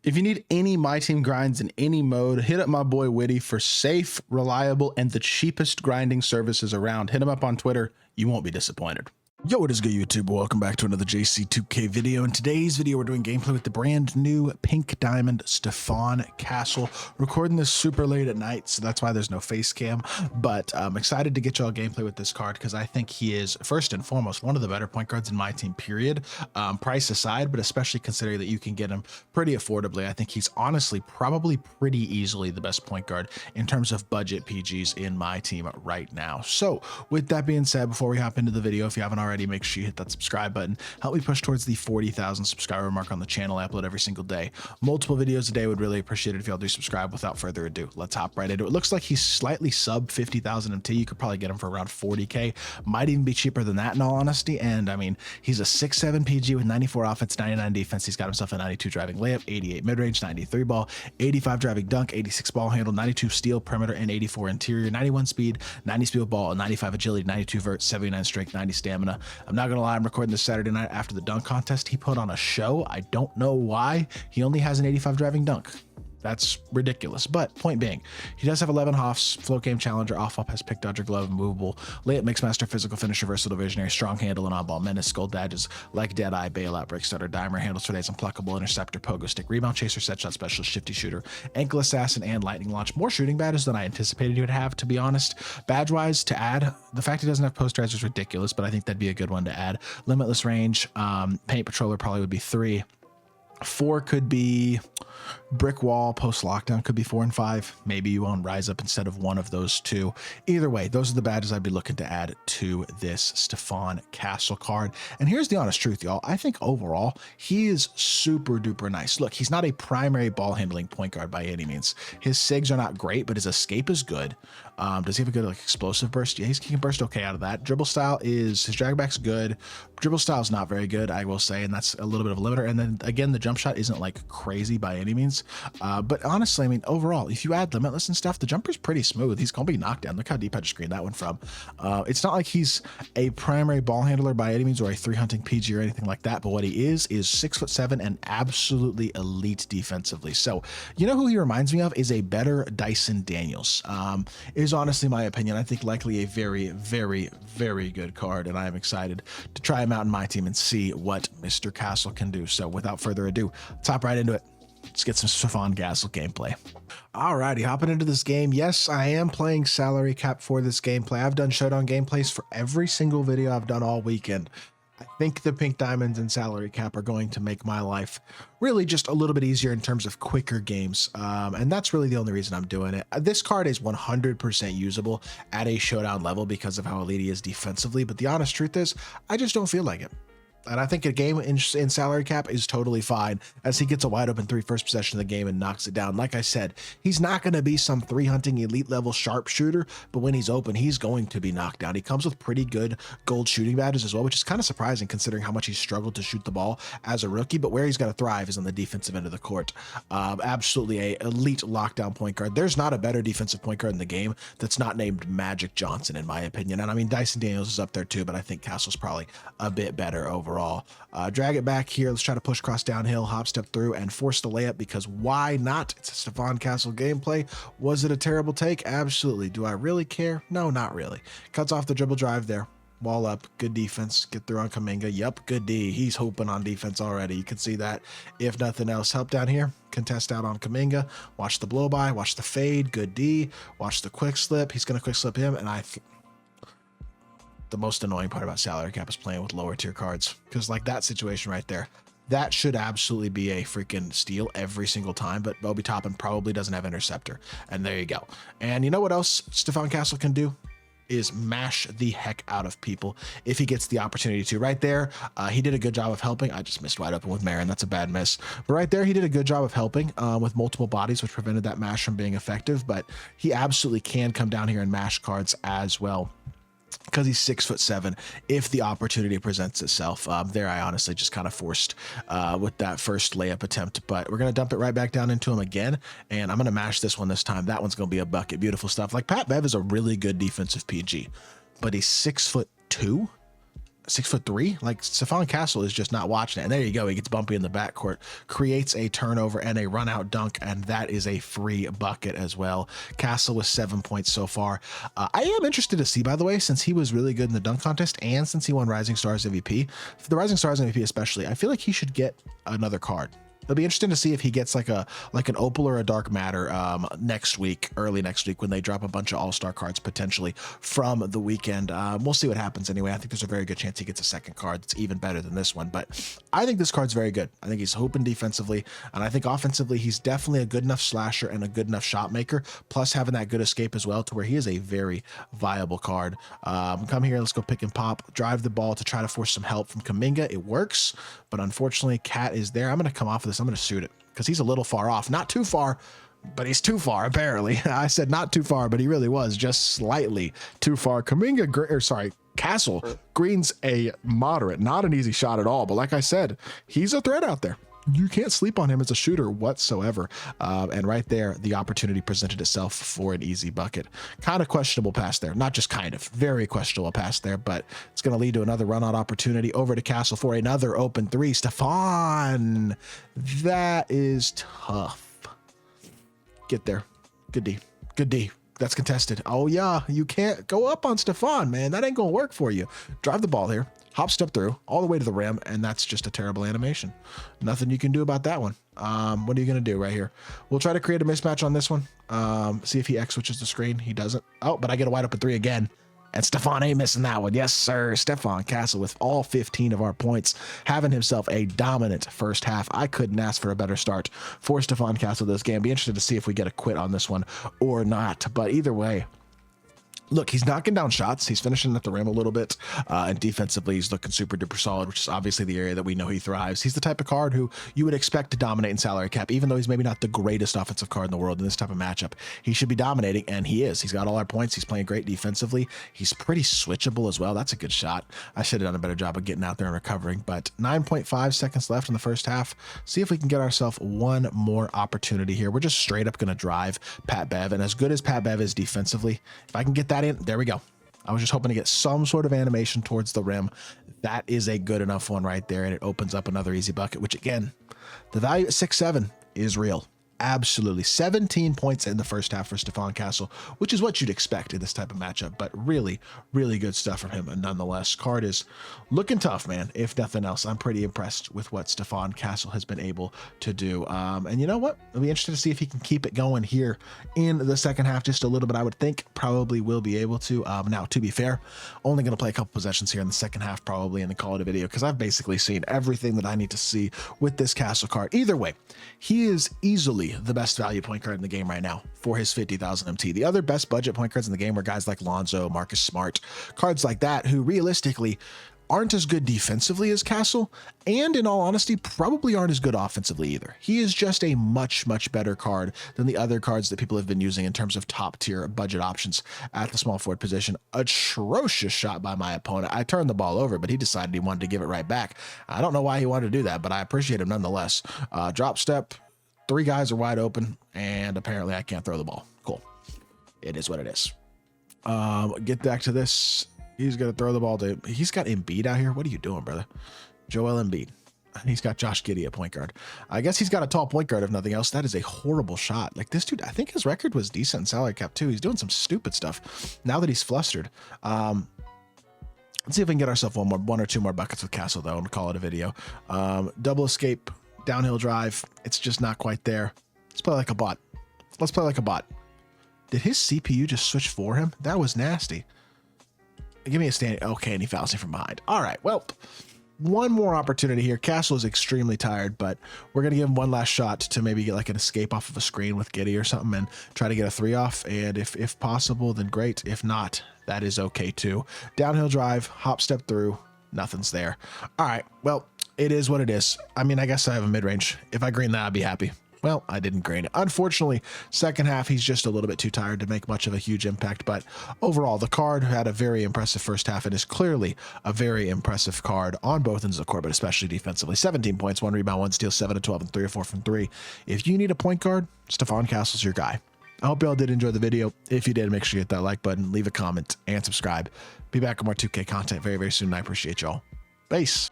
If you need any My Team grinds in any mode, hit up my boy Witty for safe, reliable, and the cheapest grinding services around. Hit him up on Twitter. You won't be disappointed. Yo, what is good, YouTube? Welcome back to another JC2K video. In today's video, we're doing gameplay with the brand new Pink Diamond STEPHON Castle. Recording this super late at night, so that's why there's no face cam. But I'm excited to get y'all gameplay with this card because I think he is, first and foremost, one of the better point guards in my team, period. Price aside, but especially considering that you can get him pretty affordably. I think he's honestly probably pretty easily the best point guard in terms of budget PGs in my team right now. So with that being said, before we hop into the video, if you haven't already, make sure you hit that subscribe button. Help me push towards the 40,000 subscriber mark on the channel. I upload every single day, multiple videos a day. Would really appreciate it if y'all do subscribe. Without further ado, let's hop right into it. It looks like he's slightly sub 50,000 MT. You could probably get him for around 40k, might even be cheaper than that in all honesty. And I mean, he's a 6'7 PG with 94 offense, 99 defense. He's got himself a 92 driving layup, 88 mid-range, 93 ball, 85 driving dunk, 86 ball handle, 92 steal perimeter, and 84 interior, 91 speed, 90 speed with ball, 95 agility, 92 vert, 79 strength, 90 stamina. I'm not gonna lie, I'm recording this Saturday night after the dunk contest. He put on a show. I don't know why. He only has an 85 driving dunk. That's ridiculous. But point being, he does have 11 Hoffs, float game challenger, off-up has pick, dodger, glove, movable, layup, mixmaster, physical finisher, versatile visionary, strong handle, and on-ball menace, skull badges like Deadeye, bailout, break starter, dimer, handles for days, unpluckable, interceptor, pogo stick, rebound chaser, set shot specialist, shifty shooter, ankle assassin, and lightning launch. More shooting badges than I anticipated he would have, to be honest. Badge-wise, to add, the fact he doesn't have posterize is ridiculous, but I think that'd be a good one to add. Limitless range, paint patroller probably would be 3. 4 could be brick wall, post lockdown could be 4 and 5. Maybe you own rise up instead of one of those two. Either way, those are the badges I'd be looking to add to this STEPHON Castle card. And here's the honest truth, y'all. I think overall he is super duper nice. Look, he's not a primary ball handling point guard by any means. His sigs are not great, but his escape is good. Does he have a good explosive burst? Yeah, he can burst okay out of that. Dribble style is, his drag back's good. Dribble style is not very good, I will say, and that's a little bit of a limiter. And then again, the jump shot isn't like crazy by any means. But honestly, I mean, overall, if you add limitless and stuff, the jumper's pretty smooth. He's gonna be knocked down. Look how deep I just screened that one from. It's not like he's a primary ball handler by any means or a 3-hunting PG or anything like that. But what he is 6'7" and absolutely elite defensively. So you know who he reminds me of is a better Dyson Daniels. Is honestly my opinion. I think likely a very, very, very good card, and I am excited to try him out in my team and see what Mr. Castle can do. So without further ado, let's hop right into it. Let's get some STEPHON Castle gameplay. Alrighty, hopping into this game. Yes, I am playing salary cap for this gameplay. I've done showdown gameplays for every single video I've done all weekend. I think the pink diamonds and salary cap are going to make my life really just a little bit easier in terms of quicker games. And that's really the only reason I'm doing it. This card is 100% usable at a showdown level because of how elite he is defensively. But the honest truth is, I just don't feel like it. And I think a game in salary cap is totally fine as he gets a wide open 3 first possession of the game and knocks it down. Like I said, he's not going to be some 3-hunting elite level sharpshooter, but when he's open, he's going to be knocked down. He comes with pretty good gold shooting badges as well, which is kind of surprising considering how much he's struggled to shoot the ball as a rookie. But where he's got to thrive is on the defensive end of the court. Absolutely a elite lockdown point guard. There's not a better defensive point guard in the game that's not named Magic Johnson, in my opinion. And I mean, Dyson Daniels is up there too, but I think Castle's probably a bit better overall. Drag it back here. Let's try to push cross downhill, hop step through, and force the layup because why not? It's a STEPHON Castle gameplay. Was it a terrible take? Absolutely. Do I really care? No, not really. Cuts off the dribble drive there. Wall up, good defense, get through on Kuminga. Yep, good D. He's hooping on defense already. You can see that. If nothing else, help down here. Contest out on Kuminga. Watch the blow by, watch the fade, good D. Watch the quick slip. He's going to quick slip him, and the most annoying part about salary cap is playing with lower tier cards, because like that situation right there, that should absolutely be a freaking steal every single time. But Obi Toppin probably doesn't have interceptor, and there you go. And you know what else STEPHON Castle can do is mash the heck out of people if he gets the opportunity to. Right there, he did a good job of helping. I just missed wide open with Marin. That's a bad miss. But right there, he did a good job of helping with multiple bodies, which prevented that mash from being effective. But he absolutely can come down here and mash cards as well, because he's 6'7" if the opportunity presents itself. There I honestly just kind of forced with that first layup attempt, but we're gonna dump it right back down into him again, and I'm gonna mash this one this time. That one's gonna be a bucket. Beautiful stuff. Like, Pat Bev is a really good defensive PG, but he's 6'2". 6'3". Like STEPHON Castle is just not watching it. And there you go. He gets bumpy in the backcourt, creates a turnover and a run out dunk. And that is a free bucket as well. Castle with 7 points so far. I am interested to see, by the way, since he was really good in the dunk contest and since he won Rising Stars MVP, for the Rising Stars MVP especially, I feel like he should get another card. It'll be interesting to see if he gets like an opal or a dark matter next week, early next week, when they drop a bunch of all-star cards potentially from the weekend. We'll see what happens anyway. I think there's a very good chance he gets a second card that's even better than this one, but I think this card's very good. I think he's hooping defensively, and I think offensively he's definitely a good enough slasher and a good enough shot maker, plus having that good escape as well, to where he is a very viable card. Come here, let's go pick and pop, drive the ball to try to force some help from Kuminga. It works, but unfortunately Cat is there. I'm going to come off of this. I'm going to shoot it because he's a little far off. Not too far, but he's too far, apparently. I said not too far, but he really was just slightly too far. Castle greens a moderate, not an easy shot at all. But like I said, he's a threat out there. You can't sleep on him as a shooter whatsoever. And right there, the opportunity presented itself for an easy bucket. Kind of questionable pass there. Not just kind of, very questionable pass there, but it's going to lead to another run out opportunity over to Castle for another open three. STEPHON, that is tough. Get there. Good D. Good D. That's contested. Oh yeah, you can't go up on STEPHON, man. That ain't going to work for you. Drive the ball here. Hop step through all the way to the rim, and that's just a terrible animation. Nothing you can do about that one. What are you going to do right here? We'll try to create a mismatch on this one. See if he X switches the screen. He doesn't. Oh, but I get a wide open three again. And STEPHON ain't missing that one. Yes, sir. STEPHON Castle with all 15 of our points, having himself a dominant first half. I couldn't ask for a better start for STEPHON Castle this game. Be interested to see if we get a quit on this one or not. But either way, look, he's knocking down shots. He's finishing at the rim a little bit. And defensively, he's looking super duper solid, which is obviously the area that we know he thrives. He's the type of card who you would expect to dominate in salary cap, even though he's maybe not the greatest offensive card in the world in this type of matchup. He should be dominating, and he is. He's got all our points. He's playing great defensively. He's pretty switchable as well. That's a good shot. I should have done a better job of getting out there and recovering, but 9.5 seconds left in the first half. See if we can get ourselves one more opportunity here. We're just straight up going to drive Pat Bev, and as good as Pat Bev is defensively, if I can get that in, there we go. I was just hoping to get some sort of animation towards the rim. That is a good enough one right there, and it opens up another easy bucket, which again, the value at 6'7" is real. Absolutely. 17 points in the first half for STEPHON Castle, which is what you'd expect in this type of matchup, but really, really good stuff from him. And nonetheless, card is looking tough, man. If nothing else, I'm pretty impressed with what STEPHON Castle has been able to do. And you know what? It'll be interesting to see if he can keep it going here in the second half just a little bit. I would think probably will be able to. Now, to be fair, only going to play a couple possessions here in the second half, probably, and then call it a video, because I've basically seen everything that I need to see with this Castle card. Either way, he is easily the best value point guard in the game right now for his 50,000 MT. The other best budget point guards in the game were guys like Lonzo, Marcus Smart, cards like that, who realistically aren't as good defensively as Castle, and in all honesty, probably aren't as good offensively either. He is just a much, much better card than the other cards that people have been using in terms of top tier budget options at the small forward position. Atrocious shot by my opponent. I turned the ball over, but he decided he wanted to give it right back. I don't know why he wanted to do that, but I appreciate him nonetheless. Drop step. Three guys are wide open, and apparently I can't throw the ball. Cool. It is what it is. Get back to this. He's going to throw the ball to... He's got Embiid out here. What are you doing, brother? Joel Embiid. He's got Josh Giddey at point guard. I guess he's got a tall point guard, if nothing else. That is a horrible shot. Like, this dude, I think his record was decent in salary cap, too. He's doing some stupid stuff now that he's flustered. Let's see if we can get ourselves one or two more buckets with Castle, though, and call it a video. Double escape. Downhill drive. It's just not quite there. Let's play like a bot. Let's play like a bot. Did his CPU just switch for him? That was nasty. Give me a stand. Okay, and he fouls me from behind. All right, well, one more opportunity here. Castle is extremely tired, but we're going to give him one last shot to maybe get like an escape off of a screen with Giddey or something and try to get a three off. And if possible, then great. If not, that is okay too. Downhill drive, hop step through. Nothing's there. All right, well, it is what it is. I mean, I guess I have a mid-range. If I green that, I'd be happy. Well, I didn't green it. Unfortunately, second half, he's just a little bit too tired to make much of a huge impact. But overall, the card had a very impressive first half and is clearly a very impressive card on both ends of the court, but especially defensively. 17 points, 1 rebound, 1 steal, 7 of 12, and 3 of 4 from 3. If you need a point guard, STEPHON Castle's your guy. I hope y'all did enjoy the video. If you did, make sure you hit that like button, leave a comment, and subscribe. Be back with more 2K content very, very soon. I appreciate y'all. Peace.